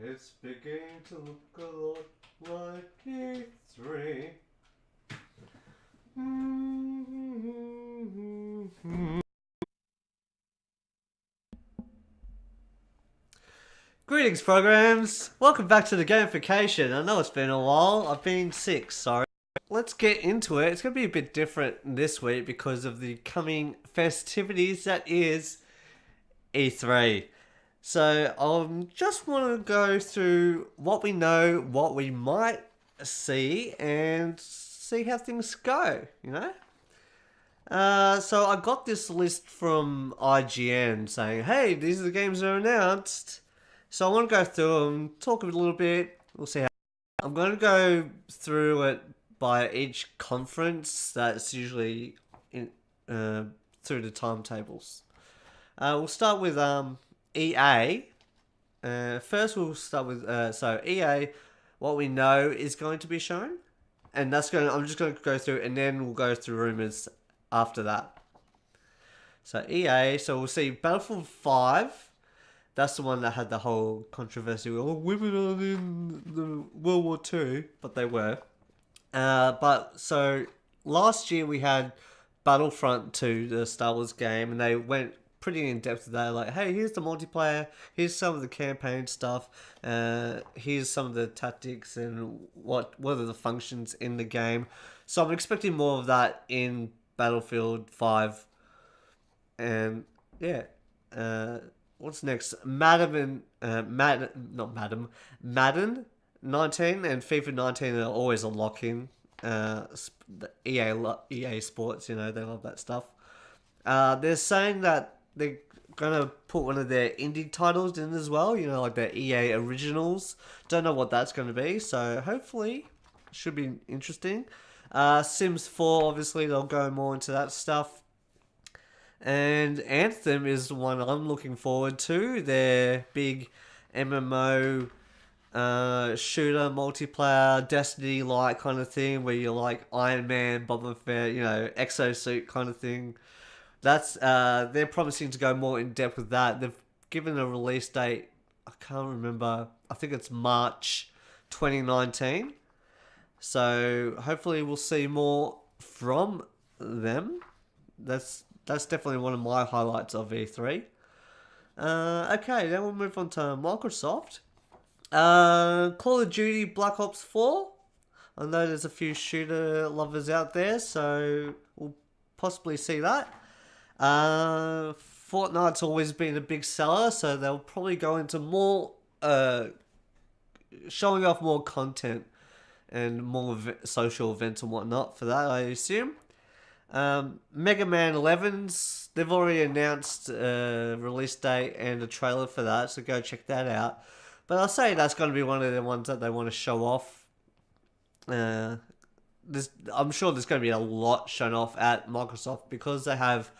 It's beginning to look a lot like E3. Greetings, programs! Welcome back to the gamification. I know it's been a while. I've been sick, sorry. Let's get into it. It's going to be a bit different this week because of the coming festivities that is E3. So I just want to go through what we know, what we might see, and see how things go, you know? So I got this list from IGN saying, hey, these are the games that are announced. So I want to go through them, talk a little bit. We'll see how. I'm going to go through it by each conference that's usually in through the timetables. We'll start with EA. First, we'll start with so EA. What we know is going to be shown, and that's going. I'm just going to go through, and then we'll go through rumors after that. So EA. So we'll see Battlefield 5. That's the one that had the whole controversy. Oh, women are in the World War II, but they were. But so last year we had Battlefront 2, the Star Wars game, and they went pretty in depth with that. Like, hey, here's the multiplayer, here's some of the campaign stuff, here's some of the tactics and what are the functions in the game. So I'm expecting more of that in Battlefield 5. And yeah, what's next? Madden 19 and FIFA 19 are always a lock-in. The EA Sports, you know, they love that stuff. They're saying that they're gonna put one of their indie titles in as well, you know, like their EA originals. Don't know what that's gonna be, so hopefully should be interesting. Sims 4, obviously they'll go more into that stuff. And Anthem is the one I'm looking forward to. Their big MMO shooter, multiplayer, Destiny-like kind of thing, where you're like Iron Man, Boba Fett, you know, exosuit kind of thing. That's they're promising to go more in depth with that. They've given a release date. I can't remember. I think it's March 2019. So hopefully we'll see more from them. That's definitely one of my highlights of E3. Okay, then we'll move on to Microsoft. Call of Duty Black Ops 4. I know there's a few shooter lovers out there, so we'll possibly see that. Fortnite's always been a big seller, so they'll probably go into more, showing off more content and more social events and whatnot for that, I assume. Mega Man 11's, they've already announced a release date and a trailer for that, so go check that out. But I'll say that's going to be one of the ones that they want to show off. I'm sure there's going to be a lot shown off at Microsoft because they have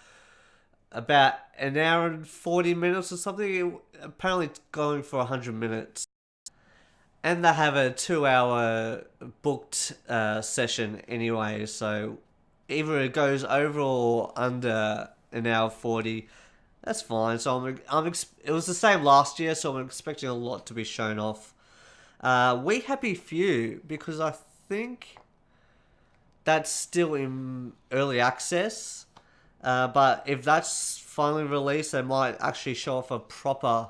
about an hour and 40 minutes or something. Apparently it's going for 100 minutes. And they have a 2-hour booked session anyway, so either it goes over or under an hour 40. That's fine. So it was the same last year, so I'm expecting a lot to be shown off. We Happy Few, because I think that's still in early access. But if that's finally released, they might actually show off a proper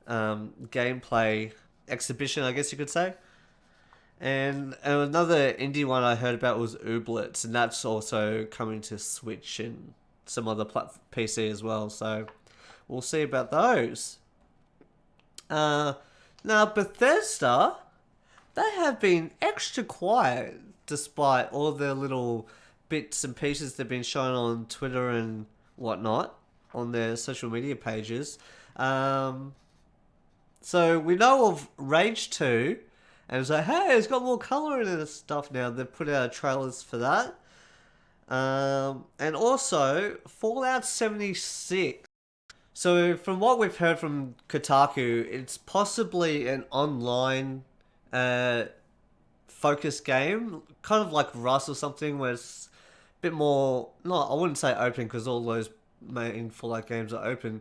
gameplay exhibition, I guess you could say. And another indie one I heard about was Ooblets, and that's also coming to Switch and some other PC as well. So we'll see about those. Now Bethesda, they have been extra quiet despite all the little bits and pieces they've been showing on Twitter and whatnot on their social media pages. So we know of Rage 2. And it's like, hey, it's got more colour in it and stuff now. They've put out trailers for that. And also, Fallout 76. So, from what we've heard from Kotaku, it's possibly an online focused game. Kind of like Rust or something, where it's a bit more... No, I wouldn't say open, because all those main Fallout games are open.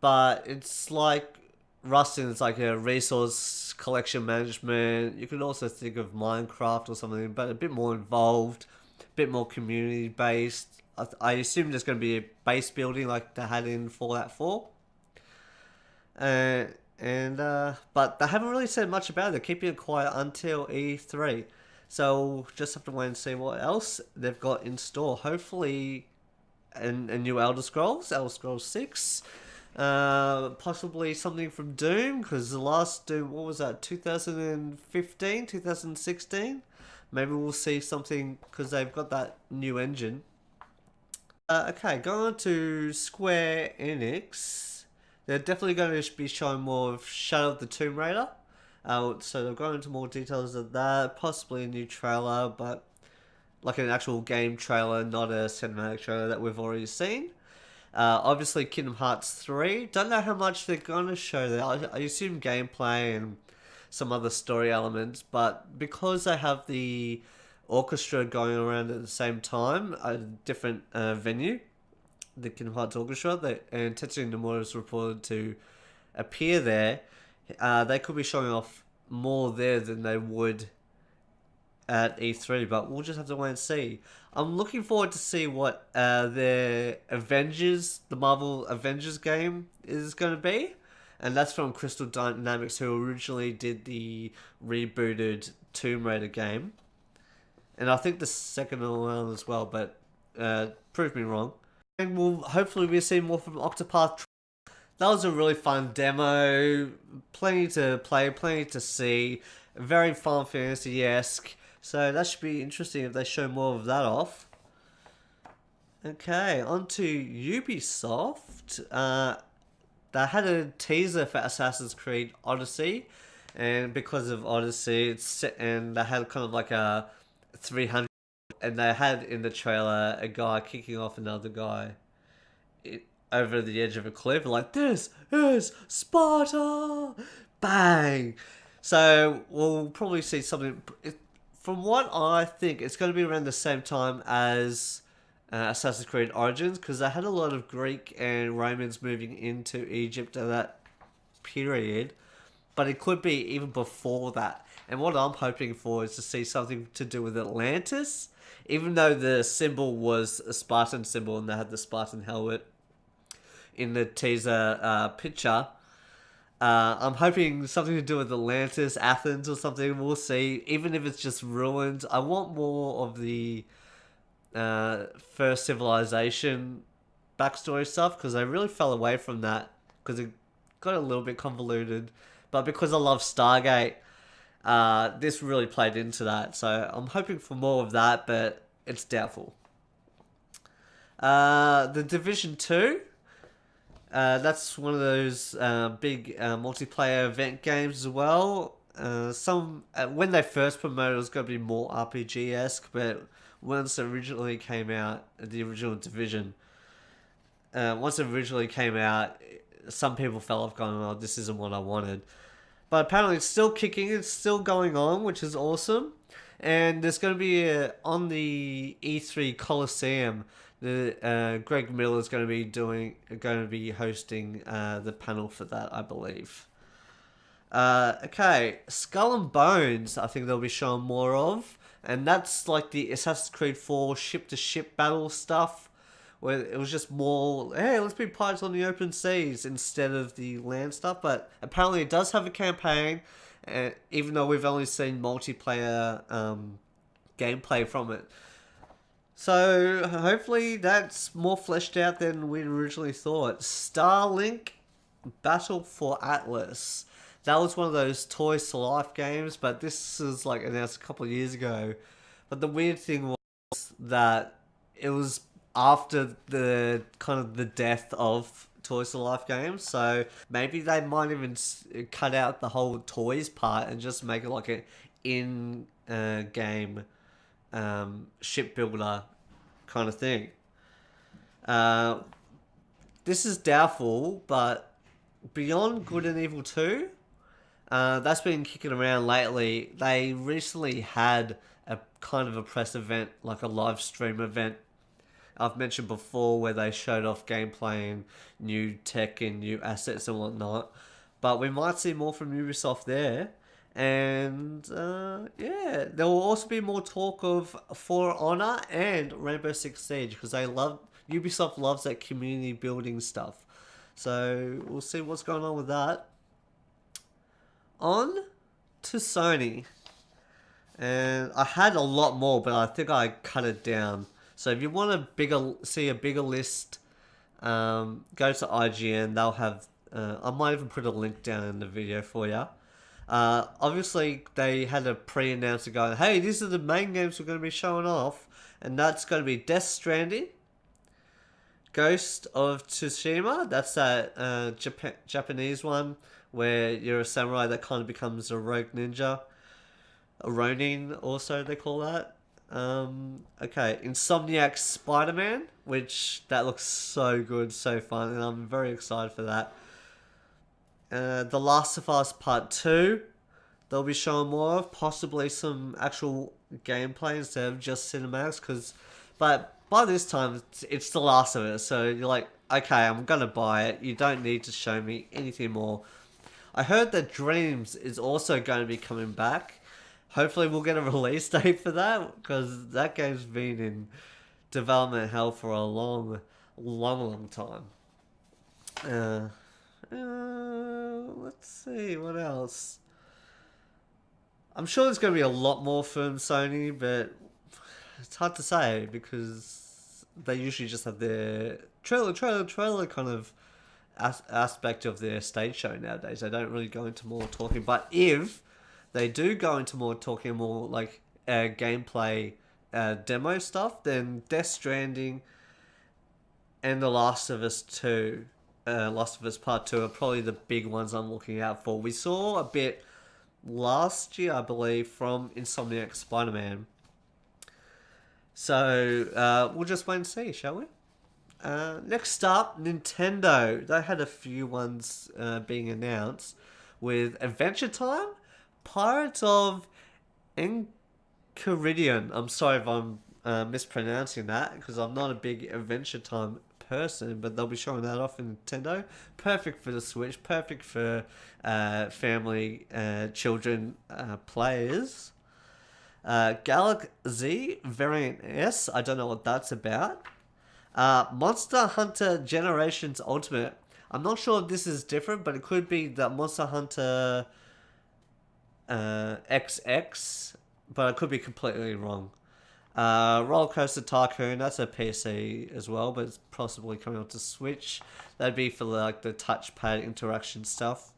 But it's like Rusting is like a resource collection management. You could also think of Minecraft or something, but a bit more involved, a bit more community based. I assume there's going to be a base building like they had in Fallout 4. But they haven't really said much about it. They're keeping it quiet until E3. So we'll just have to wait and see what else they've got in store. Hopefully, a new Elder Scrolls 6. Possibly something from Doom, because the last Doom, what was that, 2015, 2016? Maybe we'll see something, because they've got that new engine. Okay, going on to Square Enix. They're definitely going to be showing more of Shadow of the Tomb Raider. So they'll go into more details of that, possibly a new trailer, but like an actual game trailer, not a cinematic trailer that we've already seen. Obviously, Kingdom Hearts 3. Don't know how much they're going to show there. I assume gameplay and some other story elements, but because they have the orchestra going around at the same time, a different venue, the Kingdom Hearts Orchestra, and Tetsuya Nomura is reported to appear there. They could be showing off more there than they would at E3, but we'll just have to wait and see. I'm looking forward to see what the Marvel Avengers game is going to be, and that's from Crystal Dynamics, who originally did the rebooted Tomb Raider game, and I think the second one as well, but prove me wrong. And we'll hopefully be seeing more from Octopath. That was a really fun demo, plenty to play, plenty to see, very Final Fantasy-esque. So that should be interesting if they show more of that off. Okay, on to Ubisoft. They had a teaser for Assassin's Creed Odyssey, and because of Odyssey, and they had kind of like a 300, and they had in the trailer a guy kicking off another guy over the edge of a cliff, like, this is Sparta! Bang! So we'll probably see something. From what I think, it's going to be around the same time as Assassin's Creed Origins, because they had a lot of Greek and Romans moving into Egypt at that period, but it could be even before that. And what I'm hoping for is to see something to do with Atlantis, even though the symbol was a Spartan symbol and they had the Spartan helmet in the teaser picture. I'm hoping something to do with Atlantis, Athens, or something. We'll see. Even if it's just ruins, I want more of the first civilization backstory stuff, because I really fell away from that because it got a little bit convoluted. But because I love Stargate, this really played into that. So I'm hoping for more of that, but it's doubtful. The Division 2. That's one of those big multiplayer event games as well. When they first promoted, it was going to be more RPG-esque, but once it originally came out, the original Division, some people fell off going, "Oh, this isn't what I wanted." But apparently, it's still kicking. It's still going on, which is awesome. And there's going to be on the E3 Coliseum. Greg Miller is going to be hosting the panel for that, I believe. Okay, Skull and Bones, I think they'll be showing more of, and that's like the Assassin's Creed 4 ship-to-ship battle stuff, where it was just more, hey, let's be pirates on the open seas instead of the land stuff. But apparently, it does have a campaign, even though we've only seen multiplayer gameplay from it. So hopefully that's more fleshed out than we originally thought. Starlink Battle for Atlas. That was one of those Toys to Life games, but this is like announced a couple of years ago. But the weird thing was that it was after the kind of the death of Toys to Life games. So maybe they might even cut out the whole toys part and just make it like an in-game shipbuilder kind of thing. This is doubtful, but Beyond Good and Evil 2, that's been kicking around lately. They recently had a kind of a press event, like a live stream event I've mentioned before, where they showed off gameplay and new tech and new assets and whatnot. But we might see more from Ubisoft there. And yeah, there will also be more talk of For Honor and Rainbow Six Siege because Ubisoft loves that community building stuff. So we'll see what's going on with that. On to Sony. And I had a lot more, but I think I cut it down. So if you want to see a bigger list, go to IGN. They'll have. I might even put a link down in the video for you. Obviously, they had a pre-announcer going, "Hey, these are the main games we're going to be showing off," and that's going to be Death Stranding, Ghost of Tsushima. That's that Japanese one where you're a samurai that kind of becomes a rogue ninja. A Ronin, also they call that. Okay, Insomniac Spider-Man, which that looks so good, so fun, and I'm very excited for that. The Last of Us Part 2, they'll be showing more of, possibly some actual gameplay instead of just cinematics, but by this time, it's The Last of Us, so you're like, okay, I'm gonna buy it, you don't need to show me anything more. I heard that Dreams is also going to be coming back. Hopefully we'll get a release date for that, because that game's been in development hell for a long time. Let's see, what else? I'm sure there's going to be a lot more from Sony, but it's hard to say, because they usually just have their trailer kind of aspect of their stage show nowadays. They don't really go into more talking, but if they do go into more talking, more like gameplay demo stuff, then Death Stranding and The Last of Us 2, Last of Us Part 2 are probably the big ones I'm looking out for. We saw a bit last year, I believe, from Insomniac Spider-Man. So we'll just wait and see, shall we? Next up, Nintendo. They had a few ones being announced with Adventure Time, Pirates of Enchiridion. I'm sorry if I'm mispronouncing that, because I'm not a big Adventure Time person, but they'll be showing that off in Nintendo. Perfect for the Switch, perfect for family, children players. Galaxy Variant S, I don't know what that's about. Monster Hunter Generations Ultimate. I'm not sure if this is different, but it could be that Monster Hunter XX, but I could be completely wrong. Roller Coaster Tycoon, that's a PC as well, but it's possibly coming onto Switch. That'd be for like the touchpad interaction stuff.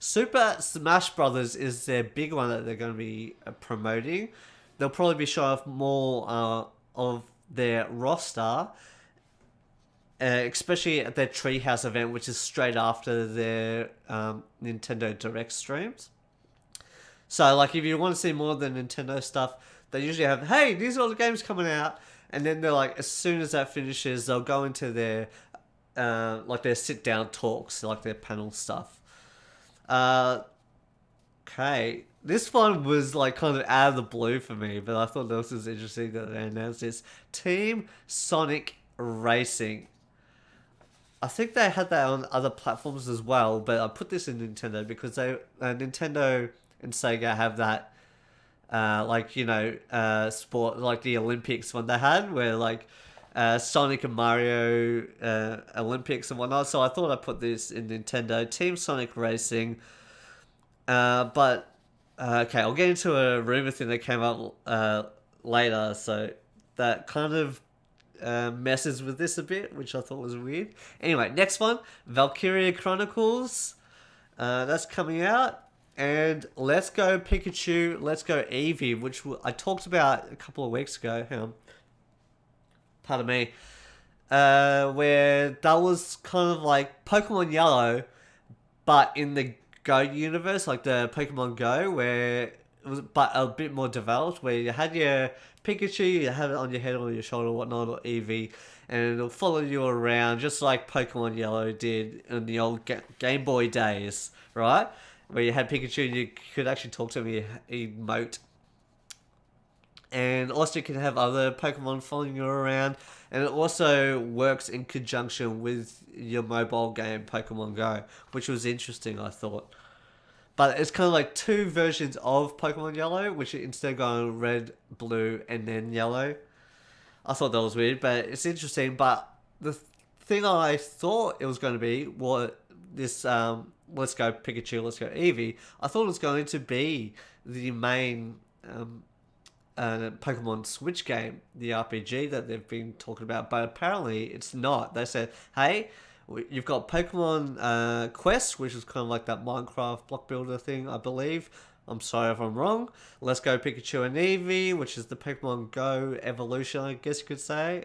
Super Smash Brothers is their big one that they're going to be promoting. They'll probably be showing off more of their roster, especially at their Treehouse event, which is straight after their Nintendo Direct streams. So, like, if you want to see more of the Nintendo stuff, they usually have, hey, these are all the games coming out, and then they're like, as soon as that finishes, they'll go into their their sit-down talks, like their panel stuff. Okay, this one was like kind of out of the blue for me, but I thought this was interesting that they announced this. Team Sonic Racing. I think they had that on other platforms as well, but I put this in Nintendo because Nintendo and Sega have that, sport, like the Olympics one they had, where like Sonic and Mario Olympics and whatnot. So I thought I'd put this in Nintendo. Team Sonic Racing. Okay, I'll get into a rumor thing that came up later, so that kind of messes with this a bit, which I thought was weird. Anyway, next one, Valkyria Chronicles. That's coming out. And Let's Go Pikachu, Let's Go Eevee, which I talked about a couple of weeks ago. Hang on. Pardon me. Where that was kind of like Pokemon Yellow, but in the Go universe, like the Pokemon Go, where it was but a bit more developed, where you had your Pikachu, you have it on your head or your shoulder or whatnot, or Eevee, and it'll follow you around just like Pokemon Yellow did in the old Game Boy days, right? Where you had Pikachu and you could actually talk to him, emote. And also you can have other Pokemon following you around. And it also works in conjunction with your mobile game, Pokemon Go, which was interesting, I thought. But it's kind of like two versions of Pokemon Yellow, which instead of going red, blue, and then yellow. I thought that was weird, but it's interesting. But the thing I thought it was going to be was this Let's Go Pikachu, Let's Go Eevee. I thought it was going to be the main Pokemon Switch game, the RPG that they've been talking about, but apparently it's not. They said, hey, you've got Pokemon Quest, which is kind of like that Minecraft block builder thing, I believe. I'm sorry if I'm wrong. Let's Go Pikachu and Eevee, which is the Pokemon Go evolution, I guess you could say.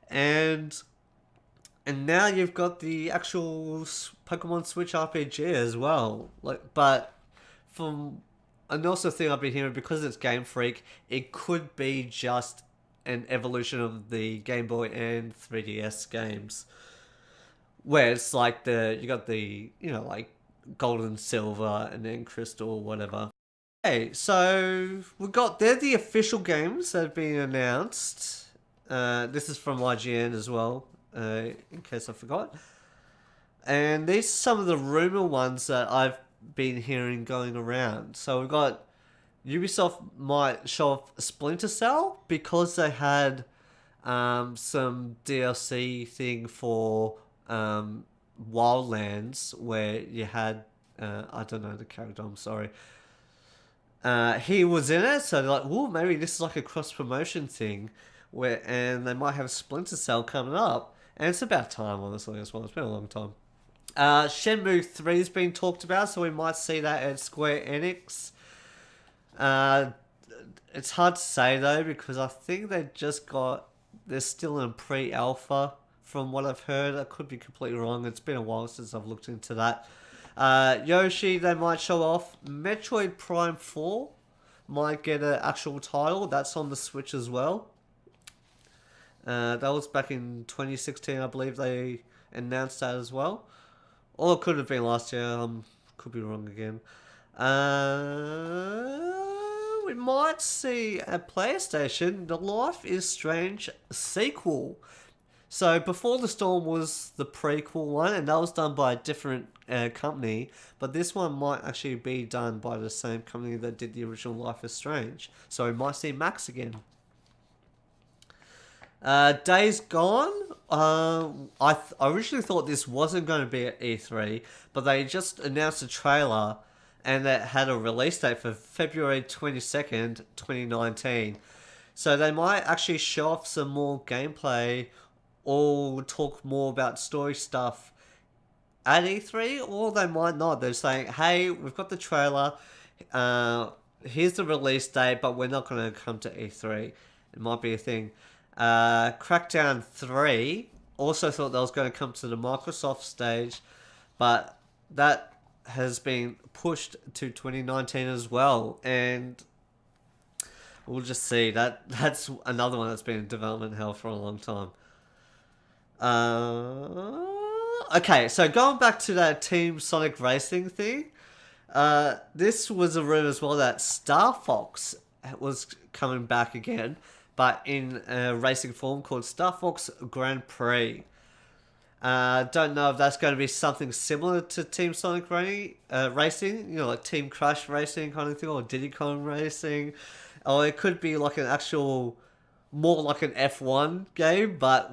And now you've got the actual Pokemon Switch RPG as well. But from and also thing I've been hearing, because it's Game Freak, it could be just an evolution of the Game Boy and 3DS games, where it's like you got the like Gold and Silver and then Crystal, whatever. Okay, so they're the official games that have been announced. This is from IGN as well, in case I forgot. And these are some of the rumor ones that I've been hearing going around. So we've got Ubisoft might show off Splinter Cell because they had some DLC thing for Wildlands where you had I don't know the character, I'm sorry. He was in it, so they're like, "Ooh, maybe this is like a cross promotion thing," and they might have Splinter Cell coming up, and it's about time, honestly, as well. It's been a long time. Shenmue 3 has been talked about, so we might see that at Square Enix. It's hard to say though, because I think they're still in pre-alpha from what I've heard. I could be completely wrong. It's been a while since I've looked into that. Yoshi, they might show off. Metroid Prime 4 might get an actual title. That's on the Switch as well. That was back in 2016, I believe they announced that as well. Or it could have been last year. Could be wrong again. We might see a PlayStation The Life is Strange sequel. So Before the Storm was the prequel one, and that was done by a different company. But this one might actually be done by the same company that did the original Life is Strange. So we might see Max again. Days Gone. I originally thought this wasn't going to be at E3, but they just announced a trailer, and it had a release date for February 22nd, 2019. So they might actually show off some more gameplay, or talk more about story stuff at E3, or they might not. They're saying, hey, we've got the trailer, here's the release date, but we're not going to come to E3. It might be a thing. Crackdown 3, also thought that was going to come to the Microsoft stage, but that has been pushed to 2019 as well, and we'll just see. That's another one that's been in development hell for a long time. Okay, so going back to that Team Sonic Racing thing, this was a rumor as well that Star Fox was coming back again, but in a racing form called Star Fox Grand Prix. Don't know if that's going to be something similar to Team Sonic Racing, like Team Crash Racing kind of thing, or Diddy Kong Racing, or it could be like an actual, more like an F1 game, but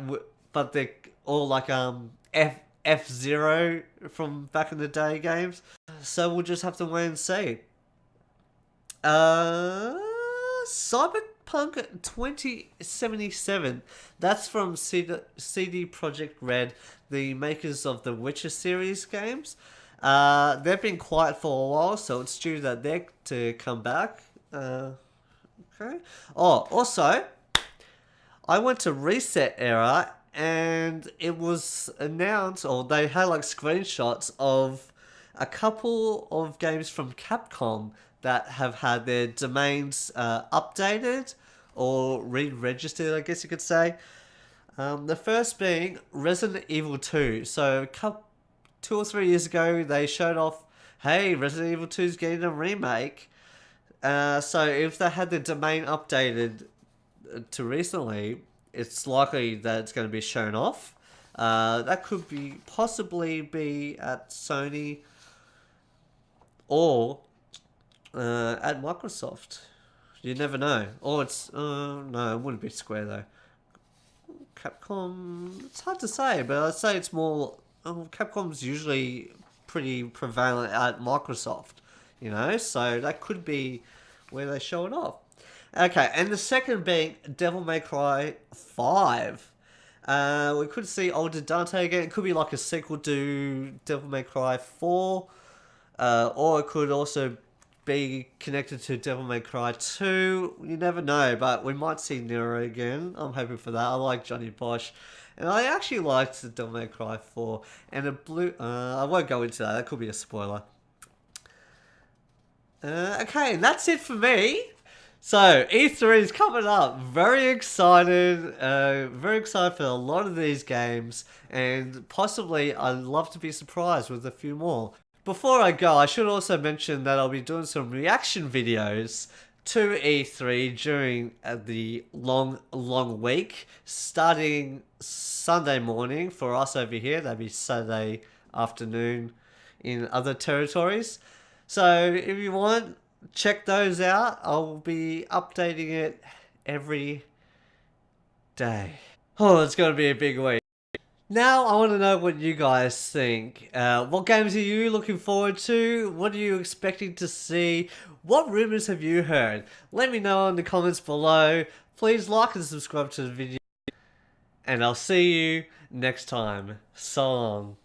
they're all like F-Zero from back in the day games. So we'll just have to wait and see. Cyberpunk 2077. That's from CD Projekt Red, the makers of the Witcher series games. They've been quiet for a while, so it's due that they're to come back. Okay. Oh, also, I went to Reset Era, and it was announced, or they had like screenshots of a couple of games from Capcom that have had their domains updated or re-registered, I guess you could say. The first being Resident Evil 2. So 2 or 3 years ago, they showed off, hey, Resident Evil 2 is getting a remake. So if they had the domain updated to recently, it's likely that it's going to be shown off. That could be possibly be at Sony or at Microsoft. You never know. Or it's no, it wouldn't be Square though. Capcom. It's hard to say, but I'd say it's more. Capcom's usually pretty prevalent at Microsoft, you know. So that could be where they show it off. Okay, and the second being Devil May Cry 5. We could see older Dante again. It could be like a sequel to Devil May Cry 4. Or it could also be connected to Devil May Cry 2. You never know, but we might see Nero again. I'm hoping for that. I like Johnny Bosch. And I actually liked the Devil May Cry 4. And a blue... I won't go into that. That could be a spoiler. Okay, and that's it for me. So, E3 is coming up. Very excited. Very excited for a lot of these games. And possibly, I'd love to be surprised with a few more. Before I go, I should also mention that I'll be doing some reaction videos to E3 during the long week, starting Sunday morning for us over here. That'd be Saturday afternoon in other territories. So if you want, check those out. I'll be updating it every day. Oh, it's going to be a big week. Now I want to know what you guys think. What games are you looking forward to? What are you expecting to see? What rumors have you heard? Let me know in the comments below. Please like and subscribe to the video. And I'll see you next time. So long.